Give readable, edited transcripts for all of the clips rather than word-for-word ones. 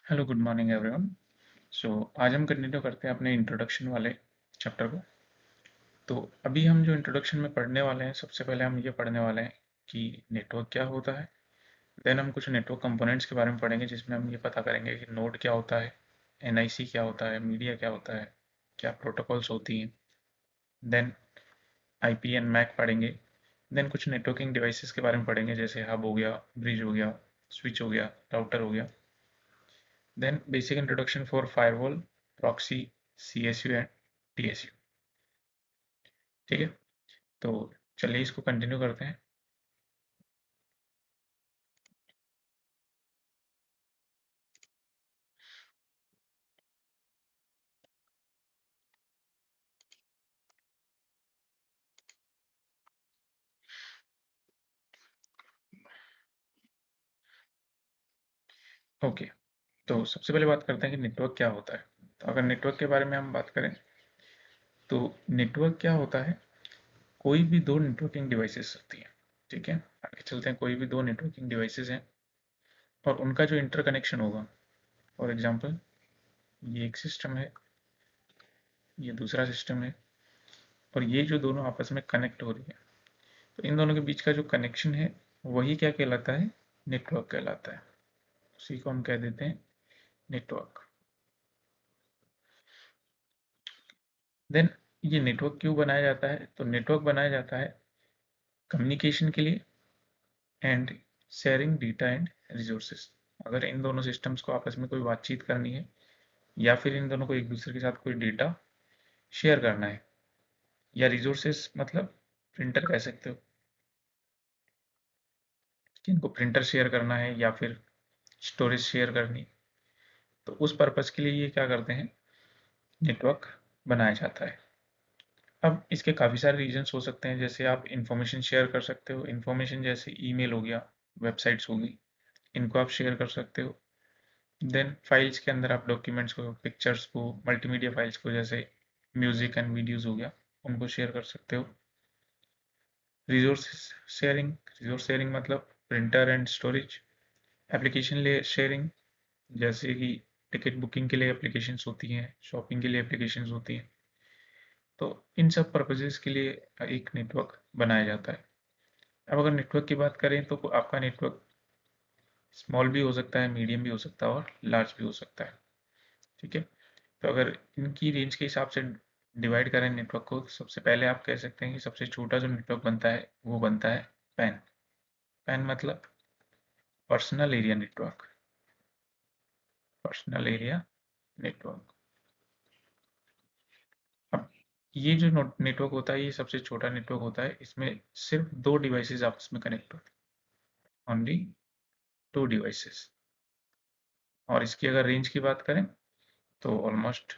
Hello, good morning everyone. So आज हम continue करते हैं अपने इंट्रोडक्शन वाले चैप्टर को। तो अभी हम जो इंट्रोडक्शन में पढ़ने वाले हैं, सबसे पहले हम ये पढ़ने वाले हैं कि नेटवर्क क्या होता है। देन हम कुछ नेटवर्क कंपोनेंट्स के बारे में पढ़ेंगे, जिसमें हम ये पता करेंगे कि नोड क्या होता है, एनआईसी क्या होता है, मीडिया क्या होता है, क्या प्रोटोकॉल्स होती हैं। देन आईपी एंड मैक पढ़ेंगे। देन कुछ नेटवर्किंग डिवाइसेस के बारे में पढ़ेंगे, जैसे हब हो गया, ब्रिज हो गया, स्विच हो गया, राउटर हो गया। Then basic introduction for firewall, proxy, CSU and TSU। ठीक है, तो चलिए इसको कंटिन्यू करते हैं। ओके, तो सबसे पहले बात करते हैं कि नेटवर्क क्या होता है। तो अगर नेटवर्क के बारे में हम बात करें, तो नेटवर्क क्या होता है, कोई भी दो नेटवर्किंग डिवाइसेस होती हैं। ठीक है, आगे चलते हैं। कोई भी दो नेटवर्किंग डिवाइसेस हैं और उनका जो इंटरकनेक्शन होगा, फॉर एग्जांपल ये एक सिस्टम है, ये दूसरा सिस्टम है, और ये जो दोनों आपस में कनेक्ट हो रही है, तो इन दोनों के बीच का जो कनेक्शन है वही क्या कहलाता है, नेटवर्क कहलाता है। उसी को हम कह देते हैं नेटवर्क। देन ये नेटवर्क क्यों बनाया जाता है, तो नेटवर्क बनाया जाता है कम्युनिकेशन के लिए and sharing data and resources. अगर इन दोनों सिस्टम्स को आपस में कोई बातचीत करनी है, या फिर इन दोनों को एक दूसरे के साथ कोई डेटा शेयर करना है, या रिसोर्सेज मतलब प्रिंटर कह सकते हो कि इनको प्रिंटर शेयर करना है या फिर स्टोरेज शेयर करनी, तो उस पर्पज के लिए ये क्या करते हैं, नेटवर्क बनाया जाता है। अब इसके काफ़ी सारे रीजंस हो सकते हैं, जैसे आप इंफॉर्मेशन शेयर कर सकते हो। इंफॉर्मेशन जैसे ईमेल हो गया, वेबसाइट्स होगी, इनको आप शेयर कर सकते हो। देन फाइल्स के अंदर आप डॉक्यूमेंट्स को, पिक्चर्स को, मल्टीमीडिया फाइल्स को, जैसे म्यूजिक एंड वीडियोस हो गया, उनको शेयर कर सकते हो। रिसोर्स शेयरिंग, रिसोर्स शेयरिंग मतलब printer and storage. Application sharing, जैसे कि टिकट बुकिंग के लिए एप्लीकेशंस होती हैं, शॉपिंग के लिए एप्लीकेशंस होती हैं। तो इन सब पर्पजेस के लिए एक नेटवर्क बनाया जाता है। अब अगर नेटवर्क की बात करें, तो आपका नेटवर्क स्मॉल भी हो सकता है, मीडियम भी हो सकता है और लार्ज भी हो सकता है। ठीक है, तो अगर इनकी रेंज के हिसाब से डिवाइड करें नेटवर्क को, तो सबसे पहले आप कह सकते हैं कि सबसे छोटा जो नेटवर्क बनता है वो बनता है पैन। पैन मतलब personal area network, personal area network. अब ये जो नेटवर्क होता है, ये सबसे छोटा नेटवर्क होता है। इसमें सिर्फ दो डिवाइसेस आपस में कनेक्ट होते हैं, ओनली टू डिवाइसेस। और इसकी अगर रेंज की बात करें, तो ऑलमोस्ट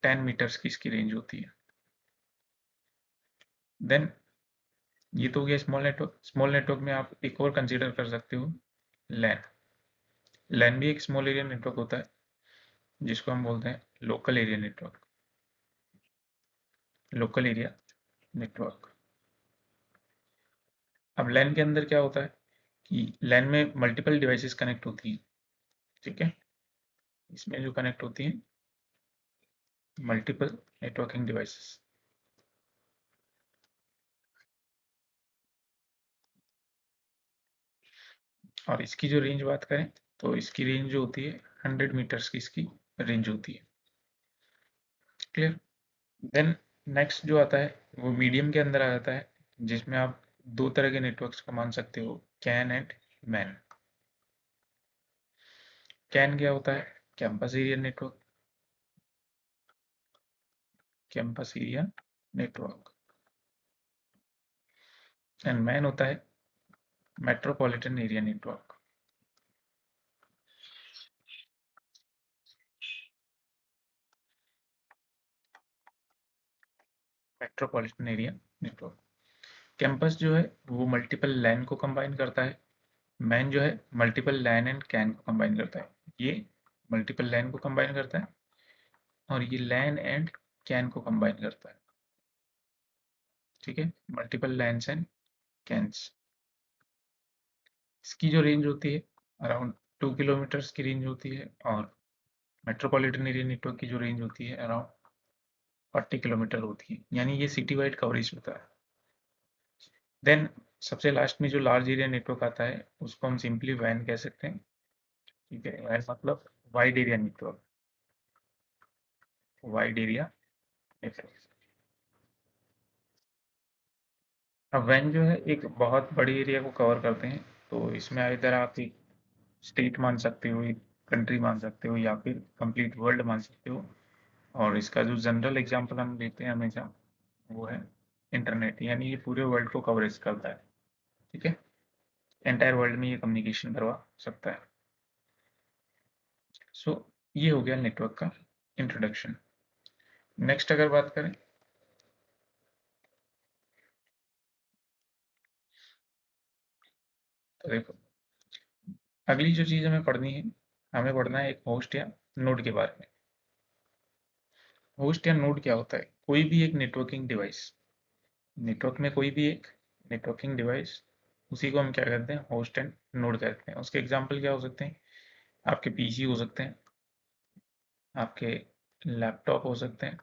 10 मीटर्स की इसकी रेंज होती है। देन ये तो हो गया स्मॉल नेटवर्क। स्मॉल नेटवर्क में आप एक और कंसीडर कर सकते हो, लैन। लैन भी एक स्मॉल एरिया नेटवर्क होता है, जिसको हम बोलते हैं local area network, local area network. अब लैन के अंदर क्या होता है कि लैन में मल्टीपल डिवाइसेस कनेक्ट होती हैं। ठीक है, इसमें जो कनेक्ट होती हैं मल्टीपल नेटवर्किंग डिवाइसेस। और इसकी जो रेंज बात करें, तो इसकी रेंज जो होती है 100 मीटर्स की इसकी रेंज होती है। क्लियर। देन नेक्स्ट जो आता है वो मीडियम के अंदर आ जाता है, जिसमें आप दो तरह के नेटवर्क्स को मान सकते हो, कैन एंड मैन। कैन क्या होता है, campus area network, campus area network. And man होता है metropolitan area network. Metropolitan area network. Campus जो है वो मल्टीपल लैन को कंबाइन करता है। मैन जो है मल्टीपल लैन एंड कैन को कंबाइन करता है। ये मल्टीपल लैन को कंबाइन करता है और ये लैन एंड कैन को कंबाइन करता है। ठीक है, मल्टीपल लैन्स एंड कैन्स। इसकी जो रेंज होती है अराउंड 2 किलोमीटर्स की रेंज होती है, और मेट्रोपॉलिटन एरिया नेटवर्क की जो रेंज होती है अराउंड 40 किलोमीटर होती है, यानी ये सिटी वाइड कवरेज होता है। देन सबसे लास्ट में जो लार्ज एरिया नेटवर्क आता है उसको हम सिंपली वैन कह सकते हैं। ठीक है, वैन मतलब wide area network, wide area network. अब वैन जो है एक बहुत बड़ी एरिया को कवर करते हैं, तो इसमें इधर आप एक स्टेट मान सकते हो, एक कंट्री मान सकते हो, या फिर कंप्लीट वर्ल्ड मान सकते हो। और इसका जो जनरल एग्जांपल हम लेते हैं हमेशा वो है इंटरनेट, यानी ये पूरे वर्ल्ड को कवरेज करता है। ठीक है, एंटायर वर्ल्ड में ये कम्युनिकेशन करवा सकता है। सो ये हो गया नेटवर्क का इंट्रोडक्शन। नेक्स्ट अगर बात करें तो देखो, अगली जो चीज़ हमें पढ़नी है, हमें पढ़ना है एक होस्ट या नोड के बारे में। होस्ट या नोड क्या होता है? कोई भी एक नेटवर्किंग डिवाइस, नेटवर्क में कोई भी एक नेटवर्किंग डिवाइस, उसी को हम क्या कहते हैं? होस्ट एंड नोड कहते हैं। उसके एग्जांपल क्या हो सकते हैं? आपके पीसी हो सकते हैं, आपके लैपटॉप हो सकते हैं।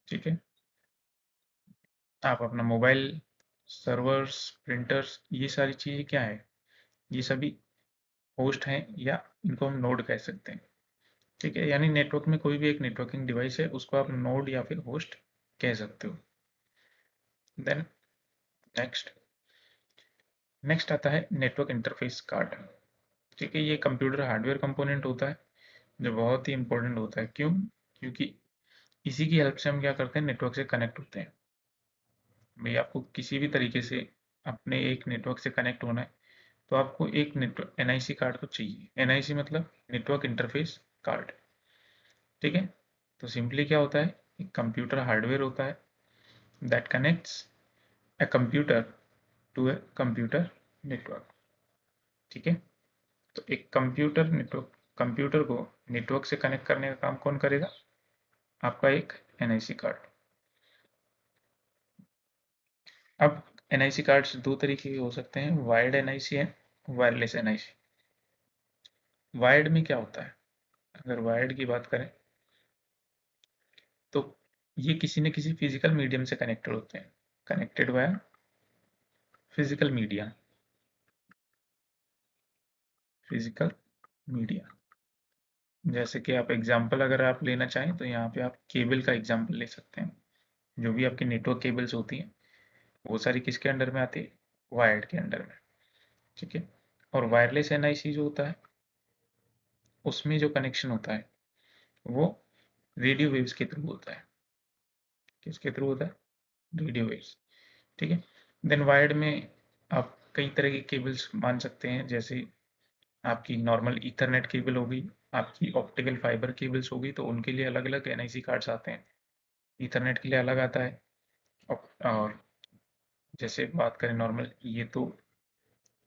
ठीक है, आप अपना मोबाइल, सर्वर्स, प्रिंटर्स, ये सारी चीज़ें क्या है? ये सभी होस्ट हैं, या इनको हम नोड कह सकते हैं। ठीक है, यानी नेटवर्क में कोई भी एक नेटवर्किंग डिवाइस है उसको आप नोड या फिर होस्ट कह सकते हो। देन नेक्स्ट नेक्स्ट आता है नेटवर्क इंटरफेस कार्ड। ठीक है, ये कंप्यूटर हार्डवेयर कंपोनेंट होता है जो बहुत ही इंपॉर्टेंट होता है। क्यों? क्योंकि इसी की हेल्प से हम क्या करते हैं? नेटवर्क से कनेक्ट होते हैं। भाई आपको किसी भी तरीके से अपने एक नेटवर्क से कनेक्ट होना है तो आपको एक नेटवर्क एनआईसी कार्ड तो चाहिए। एनआईसी मतलब नेटवर्क इंटरफेस कार्ड। ठीक है, तो सिंपली क्या होता है? एक कंप्यूटर हार्डवेयर होता है that connects a computer to a computer network। ठीक है, तो एक कंप्यूटर नेटवर्क, कंप्यूटर को नेटवर्क से कनेक्ट करने का काम कौन करेगा? आपका एक एनआईसी कार्ड। अब एनआईसी कार्ड्स दो तरीके के हो सकते हैं, वायर्ड एनआईसी है, वायरलेस एनआईसी। वायर्ड में क्या होता है? अगर वायर्ड की बात करें तो ये किसी न किसी फिजिकल मीडियम से कनेक्टेड होते हैं, connected via physical media, physical media. जैसे कि आप एग्जांपल अगर आप लेना चाहें तो यहाँ पे आप केबल का एग्जांपल ले सकते हैं। जो भी आपकी नेटवर्क केबल्स होती हैं वो सारी किसके अंडर में आती है? वायर्ड के अंडर में। ठीक है, और वायरलेस एनआईसी जो होता है उसमें जो कनेक्शन होता है वो रेडियो वेव्स के थ्रू होता है। किसके थ्रू होता है? Radio waves. ठीक है, देन वायर्ड में आप कई तरह के केबल्स मान सकते हैं, जैसे आपकी नॉर्मल ईथरनेट केबल होगी, आपकी ऑप्टिकल फाइबर केबल्स होगी, तो उनके लिए अलग अलग एनआईसी कार्ड्स आते हैं। ईथरनेट के लिए अलग आता है, और जैसे बात करें नॉर्मल, ये तो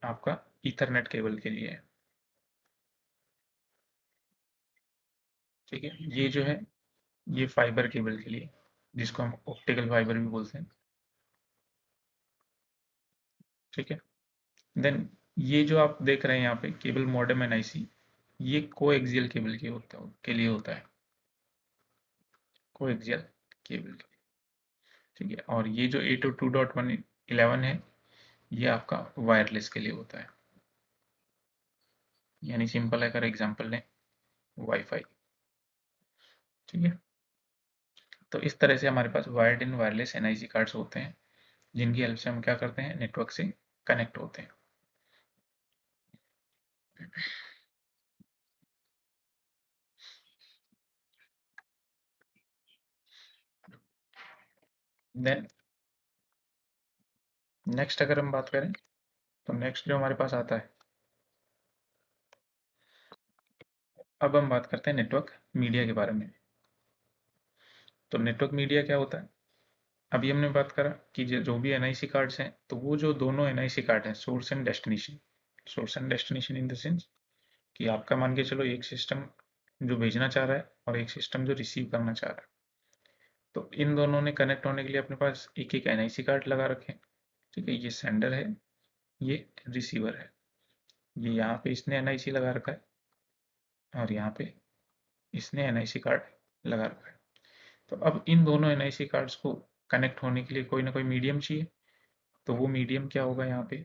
आपका ईथरनेट केबल के लिए है। ठीक है, ये जो है ये फाइबर केबल के लिए, जिसको हम ऑप्टिकल फाइबर भी बोलते हैं। ठीक है, देन ये जो आप देख रहे हैं यहाँ पे केबल मॉडेम एनआईसी, ये कोएक्सियल केबल के लिए होता है, कोएक्सियल केबल के लिए। ठीक है, और ये जो 802.111 है ये आपका वायरलेस के लिए होता है, यानी सिंपल अगर एग्जांपल लें, वाईफाई। ठीक है, तो इस तरह से हमारे पास wired in wireless NIC cards होते हैं जिनकी हेल्प से हम क्या करते हैं? नेटवर्क से कनेक्ट होते हैं। देन नेक्स्ट अगर हम बात करें तो नेक्स्ट जो हमारे पास आता है, अब हम बात करते हैं नेटवर्क मीडिया के बारे में। तो नेटवर्क मीडिया क्या होता है? अभी हमने बात करा कि जो भी एनआईसी कार्ड्स हैं, तो वो जो दोनों एनआईसी कार्ड हैं, source and destination, source and destination in the sense कि आपका मान के चलो एक सिस्टम जो भेजना चाह रहा है और एक सिस्टम जो रिसीव करना चाह रहा है, तो इन दोनों ने कनेक्ट होने के लिए अपने पास एक एक एनआईसी कार्ड लगा रखे हैं। ठीक है, ये सेंडर है, ये रिसीवर है, ये यहाँ पे इसने एनआईसी लगा रखा है और यहाँ पे इसने एनआईसी कार्ड लगा रखा है। तो अब इन दोनों एनआईसी कार्ड्स को कनेक्ट होने के लिए कोई ना कोई मीडियम चाहिए, तो वो मीडियम क्या होगा, यहाँ पे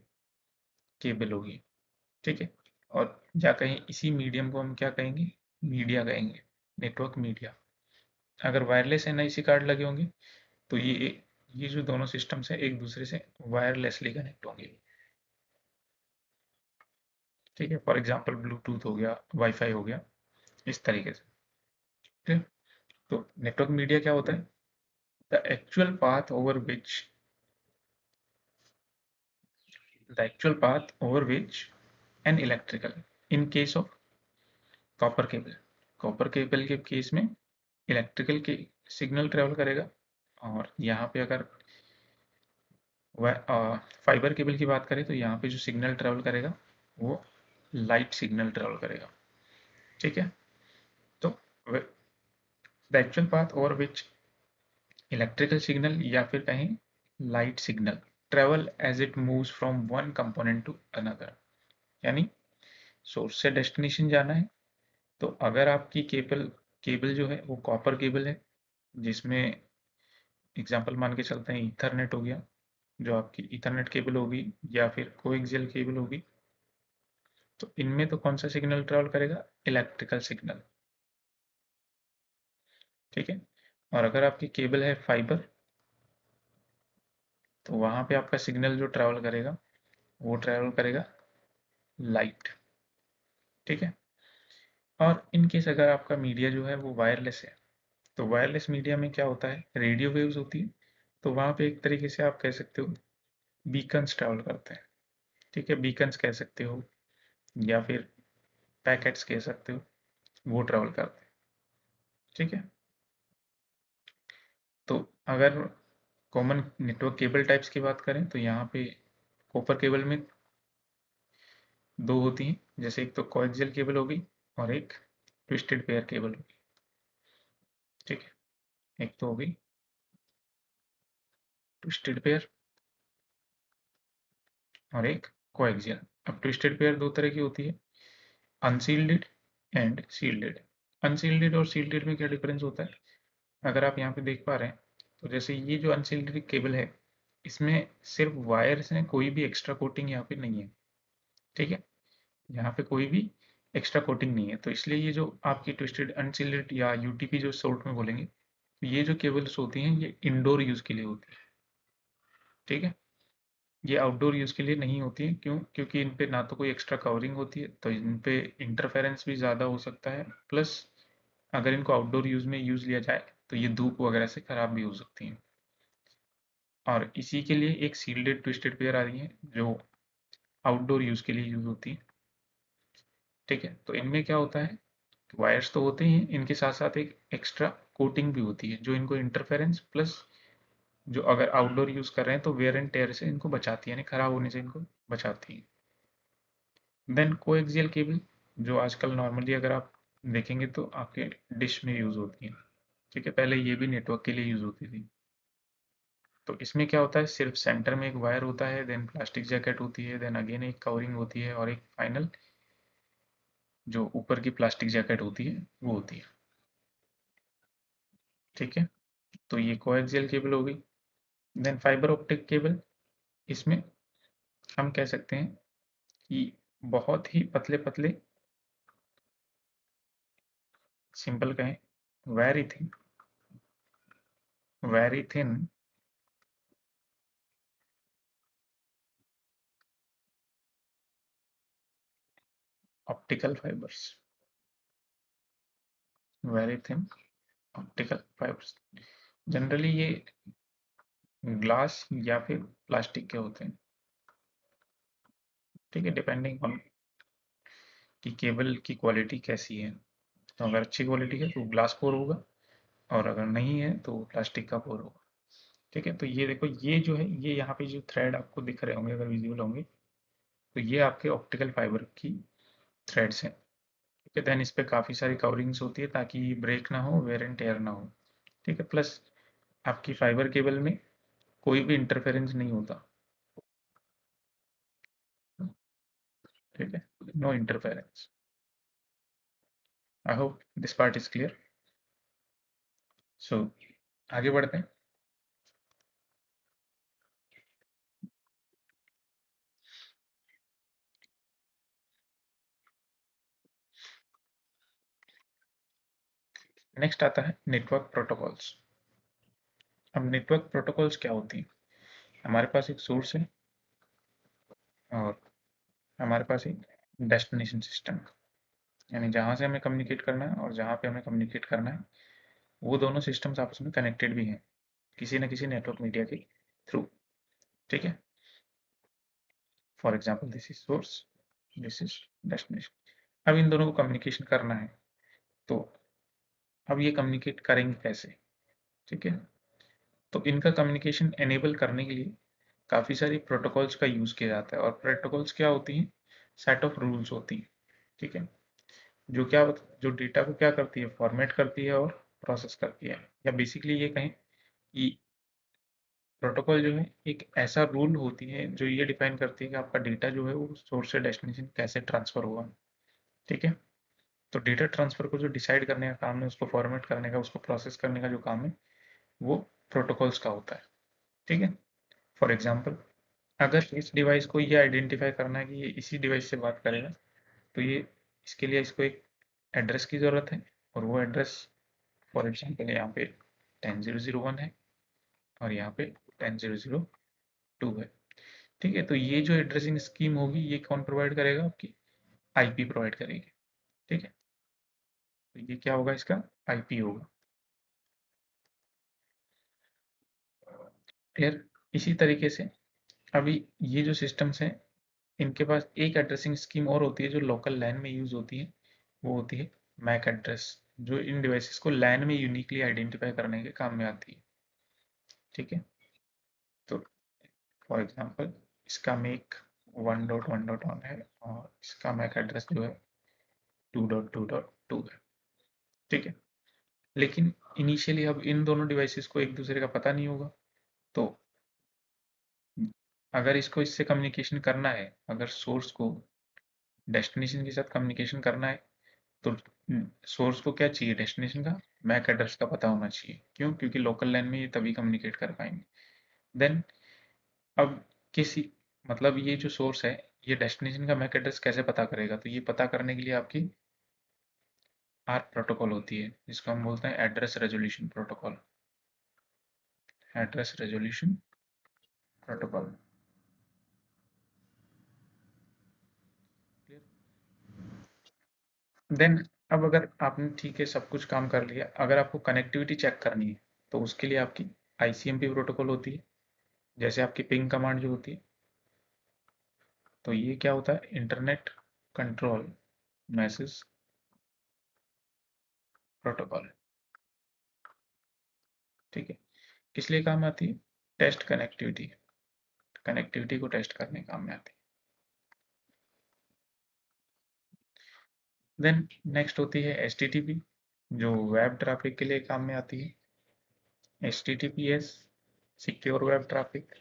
केबल होगी। ठीक है, और या कहीं इसी मीडियम को हम क्या कहेंगे, मीडिया कहेंगे, नेटवर्क मीडिया। अगर वायरलेस एनआईसी कार्ड लगे होंगे तो ये जो दोनों सिस्टम्स हैं एक दूसरे से वायरलेसली कनेक्ट होंगे। ठीक है, फॉर एग्जांपल ब्लूटूथ हो गया, वाईफाई हो गया, इस तरीके से। ठीक है, तो नेटवर्क मीडिया क्या होता है, the actual path over which the actual path over which an electrical, in case of copper cable, copper cable के केस में इलेक्ट्रिकल के सिग्नल ट्रेवल करेगा, और यहाँ पे अगर फाइबर केबल की बात करें तो यहाँ पे जो सिग्नल ट्रेवल करेगा वो लाइट सिग्नल ट्रेवल करेगा। ठीक है, तो the actual path over which electrical signal या फिर कहें light signal travel as it moves from one component to another, यानी सोर्स से डेस्टिनेशन जाना है। तो अगर आपकी केबल केबल जो है वो कॉपर केबल है, जिसमें एग्जांपल मान के चलते हैं ईथरनेट हो गया, जो आपकी ईथरनेट केबल होगी या फिर कोएक्सियल केबल होगी, तो इनमें तो कौन सा सिग्नल ट्रेवल करेगा, इलेक्ट्रिकल सिग्नल। ठीक है, और अगर आपकी केबल है फाइबर, तो वहां पे आपका सिग्नल जो ट्रेवल करेगा वो ट्रेवल करेगा लाइट। ठीक है, और इन केस अगर आपका मीडिया जो है वो वायरलेस है, तो वायरलेस मीडिया में क्या होता है, रेडियो वेव्स होती है, तो वहां पे एक तरीके से आप कह सकते हो बीकन्स ट्रैवल करते हैं। ठीक है, बीकन्स कह सकते हो या फिर पैकेट्स कह सकते हो, वो ट्रैवल करते हैं। ठीक है, तो अगर कॉमन नेटवर्क केबल टाइप्स की बात करें तो यहाँ पे कॉपर केबल में दो होती हैं, जैसे एक तो कोएक्सियल केबल होगी और एक ट्विस्टेड पेयर केबल होगी। ठीक है, एक तो होगी ट्विस्टेड पेयर और एक कोएक्सियल। अब ट्विस्टेड पेयर दो तरह की होती है, अनसील्डेड एंड सील्डेड। अनसील्डेड और सील्डेड में क्या डिफरेंस होता है, अगर आप यहाँ पे देख पा रहे हैं, तो जैसे ये जो अनसील्डेड केबल है, इसमें सिर्फ वायर्स हैं, कोई भी एक्स्ट्रा कोटिंग यहाँ पे नहीं है। ठीक है, यहाँ पे कोई भी एक्स्ट्रा कोटिंग नहीं है, तो इसलिए ये जो आपकी ट्विस्टेड अनसील्डेड या यूटीपी जो शॉर्ट में बोलेंगे, तो ये जो केबल्स होती हैं ये इंडोर यूज के लिए होती है। ठीक है, ये आउटडोर यूज के लिए नहीं होती है, क्यों, क्योंकि इन पे ना तो कोई एक्स्ट्रा कवरिंग होती है, तो इन पे इंटरफेरेंस भी ज़्यादा हो सकता है, प्लस अगर इनको आउटडोर यूज में यूज लिया जाए तो ये धूप वगैरह से खराब भी हो सकती हैं। और इसी के लिए एक सील्डेड ट्विस्टेड पेयर आ रही है जो आउटडोर यूज के लिए यूज होती है। ठीक है, तो इनमें क्या होता है, वायर्स तो होते ही हैं, इनके साथ साथ एक एक्स्ट्रा कोटिंग भी होती है जो इनको इंटरफेरेंस प्लस जो अगर आउटडोर यूज कर रहे हैं तो वेयर एंड टेयर से इनको बचाती है, यानी खराब होने से इनको बचाती है। देन कोएक्सियल केबल, जो आजकल नॉर्मली अगर आप देखेंगे तो आपके डिश में यूज होती है। ठीक है, पहले ये भी नेटवर्क के लिए यूज होती थी। तो इसमें क्या होता है, सिर्फ सेंटर में एक वायर होता है, देन प्लास्टिक जैकेट होती है, देन अगेन एक कवरिंग होती है, और एक फाइनल जो ऊपर की प्लास्टिक जैकेट होती है वो होती है। ठीक है, तो ये कोएक्सियल केबल होगी। देन फाइबर ऑप्टिक केबल, इसमें हम कह सकते हैं कि बहुत ही पतले पतले, सिंपल कहें very thin, very thin optical fibres, very thin optical fibres. Generally ये ग्लास या फिर प्लास्टिक के होते हैं। ठीक है, डिपेंडिंग ऑन कि केबल की क्वालिटी कैसी है, तो अगर अच्छी क्वालिटी है तो ग्लास पोर होगा, और अगर नहीं है तो प्लास्टिक का पोर होगा। ठीक है, तो ये देखो, ये जो है, ये यहाँ पे जो थ्रेड आपको दिख रहे होंगे अगर विजिबल होंगे, तो ये आपके ऑप्टिकल फाइबर की थ्रेड्स हैं। ठीक है, देन इस पे काफ़ी सारी कवरिंग्स होती है ताकि ब्रेक ना हो, वेयर एंड टेयर ना हो। ठीक है, प्लस आपकी फाइबर केबल में कोई भी इंटरफेरेंस नहीं होता। ठीक है, no interference. I hope this part is clear. So आगे बढ़ते हैं। नेक्स्ट आता है नेटवर्क प्रोटोकॉल्स। अब नेटवर्क प्रोटोकॉल्स क्या होती हैं? हमारे पास एक सोर्स है और हमारे पास एक डेस्टिनेशन सिस्टम, यानी जहाँ से हमें कम्युनिकेट करना है और जहाँ पे हमें कम्युनिकेट करना है, वो दोनों सिस्टम्स आपस में कनेक्टेड भी हैं किसी न किसी नेटवर्क मीडिया के थ्रू। ठीक है, for example this is source, this is destination. अब इन दोनों को कम्युनिकेशन करना है, तो अब ये कम्युनिकेट करेंगे कैसे? ठीक है, तो इनका कम्युनिकेशन एनेबल करने के लिए काफ़ी सारी प्रोटोकॉल्स का यूज़ किया जाता है। और प्रोटोकॉल्स क्या होती हैं? सेट ऑफ रूल्स होती हैं। ठीक है, जो क्या जो डेटा को क्या करती है, फॉर्मेट करती है और प्रोसेस करती है। या बेसिकली ये कहें कि प्रोटोकॉल जो है एक ऐसा रूल होती है जो ये डिफाइन करती है कि आपका डेटा जो है वो सोर्स से डेस्टिनेशन कैसे ट्रांसफर होगा। ठीक है, तो डेटा ट्रांसफर को जो डिसाइड करने का काम है, उसको फॉर्मेट करने का, उसको प्रोसेस करने का जो काम है, वो प्रोटोकॉल्स का होता है। ठीक है, फॉर एग्जाम्पल अगर इस डिवाइस को ये आइडेंटिफाई करना है कि ये इसी डिवाइस से बात करेगा, तो ये इसके लिए इसको एक एड्रेस की ज़रूरत है। और वो एड्रेस फॉर एग्जाम्पल यहाँ पे 10.0.0.1 है और यहाँ पे 10.0.0.2 है। ठीक है, तो ये जो एड्रेसिंग स्कीम होगी ये कौन प्रोवाइड करेगा? आपकी आईपी प्रोवाइड करेगी। ठीक है, तो ये क्या होगा? इसका आईपी होगा। क्लियर? इसी तरीके से अभी ये जो सिस्टम्स हैं, इनके पास एक एड्रेसिंग स्कीम और होती है जो लोकल लैन में यूज होती है। वो होती है मैक एड्रेस, जो इन डिवाइसेस को लैन में यूनिकली आइडेंटिफाई करने के काम में आती है। ठीक है, तो फॉर एग्जांपल इसका मेक 1.1.1 है और इसका मैक एड्रेस जो है 2.2.2 है। ठीक है, लेकिन इनिशियली अब इन दोनों डिवाइसेस को एक दूसरे का पता नहीं होगा, तो अगर इसको इससे कम्युनिकेशन करना है, अगर सोर्स को डेस्टिनेशन के साथ कम्युनिकेशन करना है, तो सोर्स को क्या चाहिए? डेस्टिनेशन का मैक एड्रेस का पता होना चाहिए। क्यों? क्योंकि लोकल लैन में ये तभी कम्युनिकेट कर पाएंगे। देन अब किसी मतलब ये जो सोर्स है, ये डेस्टिनेशन का मैक एड्रेस कैसे पता करेगा? तो ये पता करने के लिए आपकी आर प्रोटोकॉल होती है, जिसको हम बोलते हैं address resolution protocol. Address resolution protocol. Then अब अगर आपने ठीक है सब कुछ काम कर लिया, अगर आपको कनेक्टिविटी चेक करनी है, तो उसके लिए आपकी आईसीएमपी प्रोटोकॉल होती है। जैसे आपकी पिंग कमांड जो होती है, तो ये क्या होता है? Internet control message protocol. ठीक है, किस लिए काम आती है? टेस्ट कनेक्टिविटी, कनेक्टिविटी को टेस्ट करने काम में आती है। देन नेक्स्ट होती है एचटीटीपी, जो वेब ट्रैफिक के लिए काम में आती है। HTTPS secure web traffic.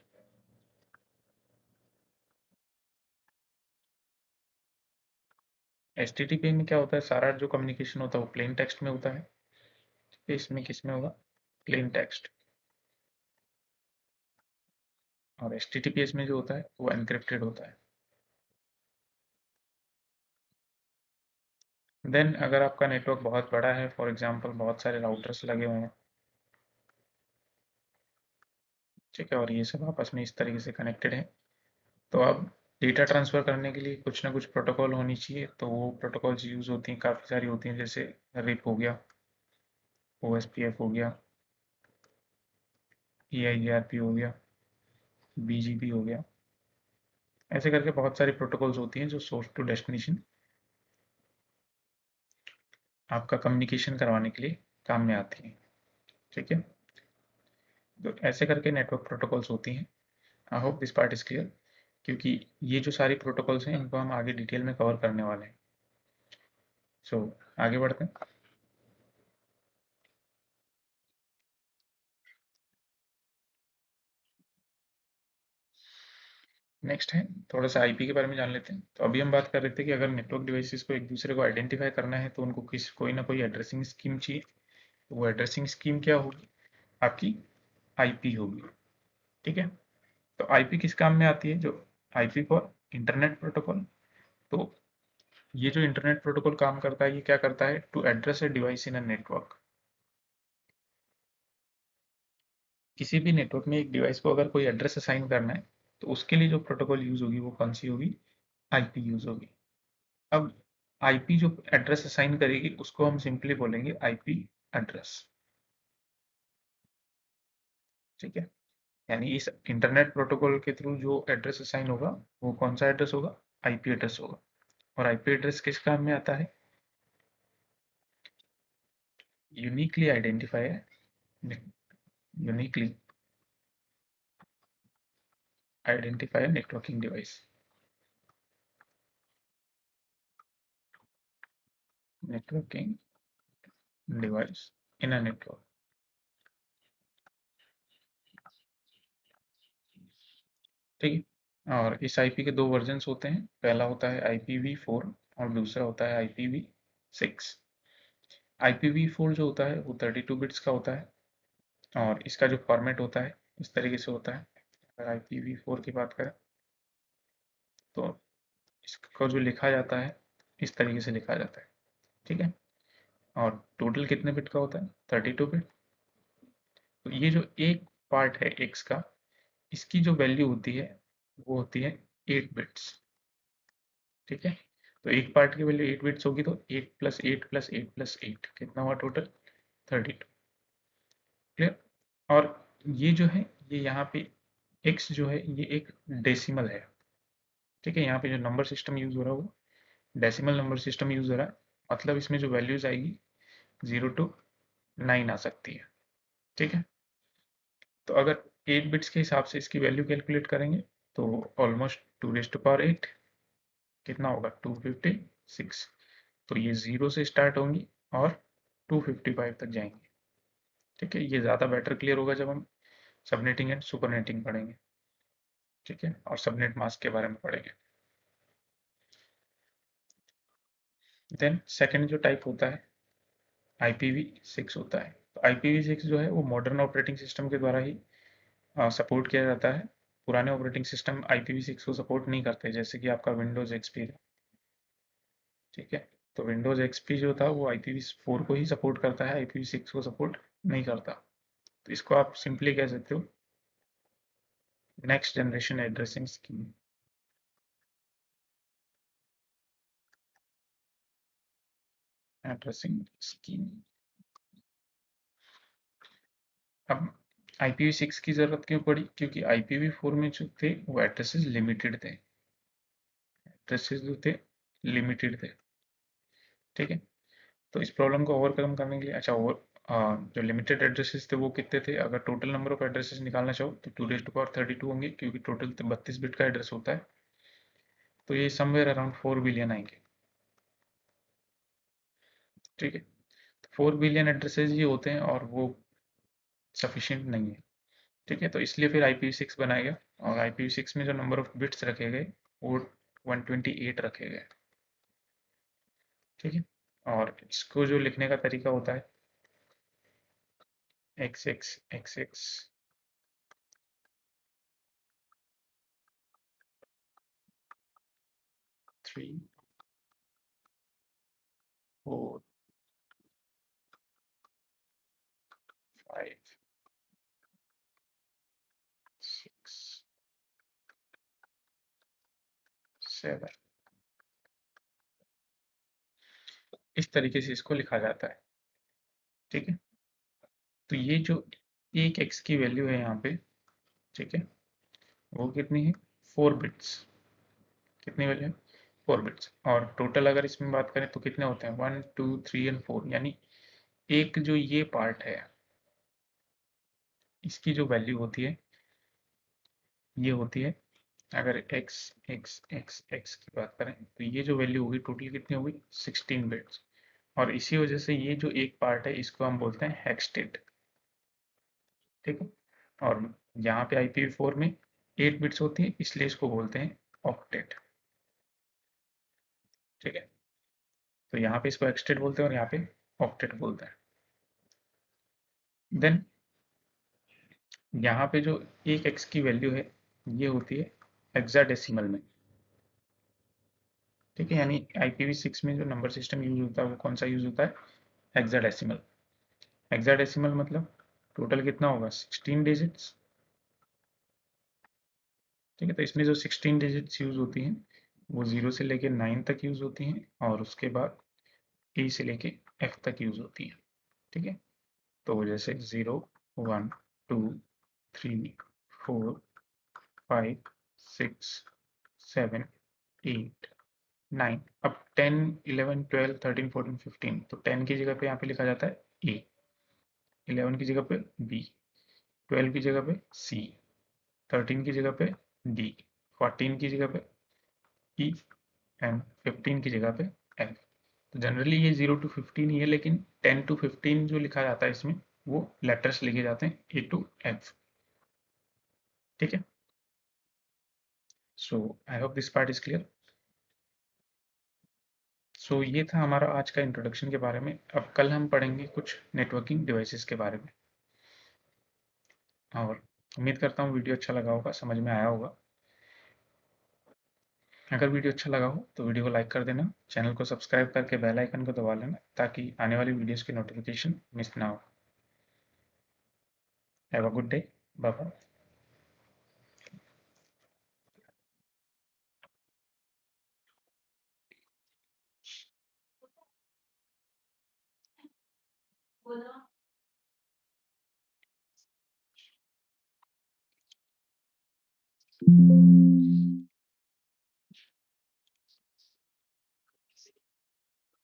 HTTP में क्या होता है? सारा जो कम्युनिकेशन होता है वो प्लेन टेक्स्ट में होता है। इसमें किस में होगा? Plain text. और एचटीटीपीएस में जो होता है वो एनक्रिप्टेड होता है। देन अगर आपका नेटवर्क बहुत बड़ा है, फॉर एग्जांपल बहुत सारे राउटर्स लगे हुए हैं, ठीक है, और ये सब आपस में इस तरीके से कनेक्टेड है, तो अब डेटा ट्रांसफर करने के लिए कुछ ना कुछ प्रोटोकॉल होनी चाहिए। तो वो प्रोटोकॉल्स यूज होती हैं, काफ़ी सारी होती हैं, जैसे रिप हो गया, ओएसपीएफ हो गया, ईआईजीआरपी हो गया, बीजीपी हो गया। ऐसे करके बहुत सारी प्रोटोकॉल्स होती हैं जो सोर्स टू डेस्टिनेशन आपका कम्युनिकेशन करवाने के लिए काम में आती हैं। ठीक है, तो ऐसे करके नेटवर्क प्रोटोकॉल्स होती हैं। आई hope this part is clear, क्योंकि ये जो सारी प्रोटोकॉल्स हैं इनको हम आगे डिटेल में कवर करने वाले हैं। सो आगे बढ़ते हैं। नेक्स्ट है, थोड़ा सा आईपी के बारे में जान लेते हैं। तो अभी हम बात कर रहे थे कि अगर नेटवर्क डिवाइसेस को एक दूसरे को आइडेंटिफाई करना है तो उनको कोई ना कोई एड्रेसिंग स्कीम चाहिए। तो वो एड्रेसिंग स्कीम क्या होगी? आपकी आईपी होगी। ठीक है, तो आईपी किस काम में आती है? जो आईपी फॉर इंटरनेट प्रोटोकॉल। तो ये जो इंटरनेट प्रोटोकॉल काम करता है, ये क्या करता है? To address a device in a network. किसी भी नेटवर्क में एक डिवाइस को अगर कोई एड्रेस असाइन करना है तो उसके लिए जो प्रोटोकॉल यूज होगी वो कौन सी होगी? आईपी यूज होगी। अब आईपी जो एड्रेस असाइन करेगी उसको हम सिंपली बोलेंगे आईपी एड्रेस। ठीक है, यानी इस इंटरनेट प्रोटोकॉल के थ्रू जो एड्रेस असाइन होगा वो कौन सा एड्रेस होगा? आईपी एड्रेस होगा। और आईपी एड्रेस किस काम में आता है? Uniquely identify uniquely identify networking device. Networking device in a network. ठीक है, और इस आईपी के दो वर्जन्स होते हैं। पहला होता है IPv4 और दूसरा होता है IPv6। IPv4 जो होता है वो 32 बिट्स का होता है और इसका जो फॉर्मेट होता है इस तरीके से होता है। अगर IPv4 की बात करें तो इसको जो लिखा जाता है इस तरीके से लिखा जाता है। ठीक है, और टोटल कितने बिट का होता है? 32 बिट। तो ये जो एक पार्ट है एक्स का, इसकी जो वैल्यू होती है वो होती है 8 बिट्स। ठीक है, तो एक पार्ट की वैल्यू 8 बिट्स होगी तो 8 प्लस 8 प्लस 8 प्लस 8 कितना हुआ टोटल? 32। क्लियर? और ये जो है ये यहाँ पे x जो है ये एक डेसिमल है। ठीक है, यहाँ पे जो नंबर सिस्टम यूज हो रहा है वो डेसिमल नंबर सिस्टम यूज हो रहा है। मतलब इसमें जो वैल्यूज आएगी 0 to 9 आ सकती है। ठीक है, तो अगर 8 बिट्स के हिसाब से इसकी वैल्यू कैलकुलेट करेंगे तो ऑलमोस्ट 2⁸ कितना होगा? 256। तो ये 0 से स्टार्ट होंगी और 255 तक जाएंगे। ठीक है, ये ज़्यादा बेटर क्लियर होगा जब हम सबनेटिंग एंड सुपरनेटिंग पढ़ेंगे। ठीक है, और सबनेट मास्क के बारे में पढ़ेंगे। देन सेकंड जो टाइप होता है IPv6 होता है। तो IPv6 जो है वो मॉडर्न ऑपरेटिंग सिस्टम के द्वारा ही सपोर्ट किया जाता है। पुराने ऑपरेटिंग सिस्टम IPv6 को सपोर्ट नहीं करते, जैसे कि आपका विंडोज एक्सपी। ठीक है, तो विंडोज एक्सपी जो था वो IPv4 को ही सपोर्ट करता है, IPv6 को सपोर्ट नहीं करता। तो इसको आप सिंपली कह सकते हो next generation addressing scheme. Addressing scheme. अब IPv6 की जरूरत क्यों पड़ी? क्योंकि IPv4 में जो थे वो एड्रेसेस लिमिटेड थे। एड्रेसेस जो थे लिमिटेड थे। ठीक है, तो इस प्रॉब्लम को ओवरकम करने के लिए अच्छा और जो लिमिटेड एड्रेसेस थे वो कितने थे? अगर टोटल नंबर ऑफ एड्रेसेस निकालना चाहो तो 2⁻32 होंगे, क्योंकि टोटल 32 बिट का एड्रेस होता है। तो ये समवेयर अराउंड 4 बिलियन आएंगे। ठीक है, 4 बिलियन एड्रेसेस ही होते हैं और वो सफिशिएंट नहीं है। ठीक है, तो इसलिए फिर IPv6 बनाया गया और IPv6 में जो नंबर ऑफ बिट्स रखे गए वो 128 रखे गए। ठीक है, और इसको जो लिखने का तरीका होता है XX 3 4 5 6 7 इस तरीके से इसको लिखा जाता है। ठीक है, तो ये जो एक x की वैल्यू है यहाँ पे, ठीक है, वो कितनी है? 4 बिट्स। कितनी वैल्यू है? 4 बिट्स। और टोटल अगर इसमें बात करें तो कितने होते हैं? 1 2 3 एंड 4, यानी एक जो ये पार्ट है इसकी जो वैल्यू होती है ये होती है, अगर x x x x की बात करें तो ये जो वैल्यू होगी टोटल कितनी होगी? 16 बिट्स। और इसी वजह से ये जो एक पार्ट है इसको हम बोलते हैं हेक्सटेट। ठीक है, और यहाँ पे IPv4 में 8 बिट्स होती है, इसलिए इसको बोलते हैं ऑक्टेट। ठीक है, तो यहाँ पे इसको एक्सटेट बोलते हैं और यहाँ पे ऑक्टेट बोलते हैं। देन यहाँ पे जो एक एक्स की वैल्यू है ये होती है हेक्साडेसिमल में। ठीक है, यानी IPv6 में जो नंबर सिस्टम यूज होता है वो कौन सा यूज होता है? हेक्साडेसिमल। हेक्साडेसिमल मतलब टोटल कितना होगा? 16 डिजिट्स। ठीक है, तो इसमें जो 16 डिजिट्स यूज होती हैं वो 0 से लेके 9 तक यूज होती हैं और उसके बाद E से लेके F तक यूज होती हैं। ठीक है, तो जैसे 0 1 2 3 4 5 6 7 8 9। अब 10 11 12 13 14 15, तो 10 की जगह पे यहाँ पे लिखा जाता है ए, 11 की जगह पे बी, 12 की जगह पे सी, 13 की जगह पे डी, 14 की जगह पे ई एंड 15 की जगह पे एफ। तो जनरली ये 0 to 15 ही है, लेकिन 10 to 15 जो लिखा जाता है इसमें वो लेटर्स लिखे जाते हैं ए टू एफ। ठीक है, so I hope this part is clear. So ये था हमारा आज का इंट्रोडक्शन के बारे में। अब कल हम पढ़ेंगे कुछ नेटवर्किंग डिवाइसेस के बारे में, और उम्मीद करता हूँ वीडियो अच्छा लगा होगा, समझ में आया होगा। अगर वीडियो अच्छा लगा हो तो वीडियो को लाइक कर देना, चैनल को सब्सक्राइब करके बेल आइकन को दबा लेना ताकि आने वाली वीडियोस की नोटिफिकेशन मिस ना हो। Have a good day, bye bye.